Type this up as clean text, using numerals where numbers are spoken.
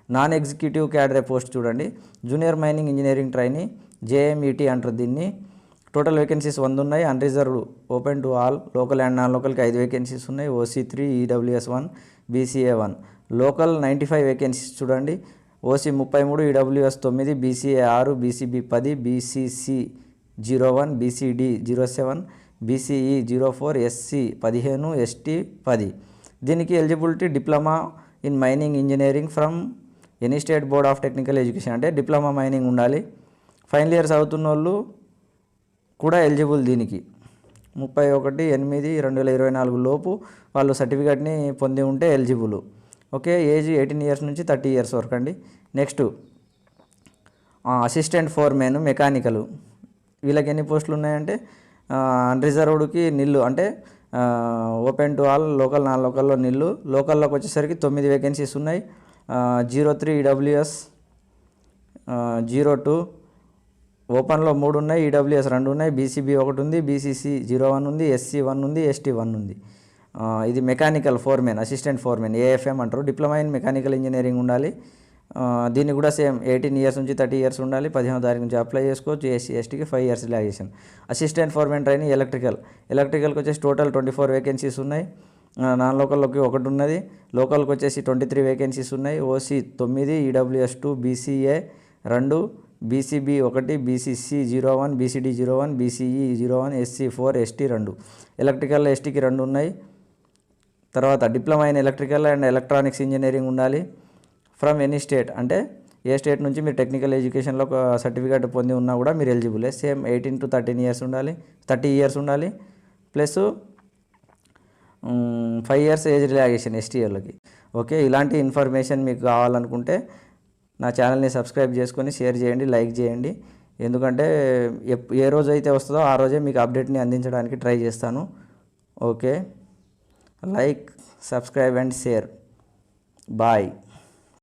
Non executive క్యాడరే post చూడండి, junior mining engineering trainee JMET అంటారు దీన్ని. టోటల్ వేకెన్సీస్ 100 ఉన్నాయి. Unreserved open to all. Local and non లోకల్కి 5 వేకెన్సీస్ ఉన్నాయి. OC3, EWS 1, BCA 1. Local 95 vacancies చూడండి, OC 33, EWS 9, BCA 6, BCB 10, BCC 01, BCD 07, BCE 04, SC 15, ST 10. దీనికి eligibility diploma in mining engineering from any state board of technical education, అంటే diploma mining ఉండాలి. Final years అవుతున్న వాళ్ళు కూడా eligible దీనికి. 31/8/2024 లోపు వాళ్ళు సర్టిఫికేట్ని పొంది ఉంటే ఎలిజిబుల్. ఓకే, ఏజ్ 18 ఇయర్స్ నుంచి 30 ఇయర్స్ వరకు అండి. నెక్స్ట్ అసిస్టెంట్ ఫోర్మెన్ మెకానికల్, వీళ్ళకి ఎన్ని పోస్టులు ఉన్నాయంటే అన్రిజర్వ్డ్కి నిల్లు, అంటే open to all, local non లోకల్లో నిల్లు. లోకల్లోకి వచ్చేసరికి 9 వేకెన్సీస్ ఉన్నాయి. 03 EWS 02, ఓపెన్లో 3 ఉన్నాయి, EWS 2 ఉన్నాయి, BCB 1 ఉంది, BCC 01 ఉంది, SC 1 ఉంది, ST 1 ఉంది. ఇది mechanical foremen, assistant foremen, AFM అంటారు. డిప్లొమా ఇన్ మెకానికల్ ఇంజనీరింగ్ ఉండాలి. దీన్ని కూడా సేమ్ 18 ఇయర్స్ నుంచి 30 ఇయర్స్ ఉండాలి. 15వ తారీఖు నుంచి అప్లై చేసుకోవచ్చు. SC STకి 5 years relaxation. Assistant foreman training ఎలక్ట్రికల్కి వచ్చేసి టోటల్ 24 వేకెన్సీస్ ఉన్నాయి. నాన్ లోకల్లోకి 1 ఉన్నది. లోకల్కి వచ్చేసి 23 వేకెన్సీస్ ఉన్నాయి. OC 9, EWS 2, BCA 2, BCB 1, BCC 01, BCD 01, BCE 01, SC 4, ST 2. Electrical STకి 2 ఉన్నాయి. తర్వాత diploma in electrical and electronics engineering ఉండాలి. ఫ్రమ్ ఎనీ స్టేట్, అంటే ఏ స్టేట్ నుంచి మీరు టెక్నికల్ ఎడ్యుకేషన్లో ఒక సర్టిఫికేట్ పొంది ఉన్నా కూడా మీరు ఎలిజిబులే. సేమ్ 18 to 13 ఇయర్స్ ఉండాలి, 30 ఇయర్స్ ఉండాలి. Plus 5 years age relaxation ST వాళ్ళకి. ఓకే, ఇలాంటి ఇన్ఫర్మేషన్ మీకు కావాలనుకుంటే నా ఛానల్ని సబ్స్క్రైబ్ చేసుకొని షేర్ చేయండి, లైక్ చేయండి. ఎందుకంటే ఏ రోజు అయితే వస్తుందో ఆ రోజే మీకు అప్డేట్ని అందించడానికి ట్రై చేస్తాను. Okay, like, subscribe and share. Bye.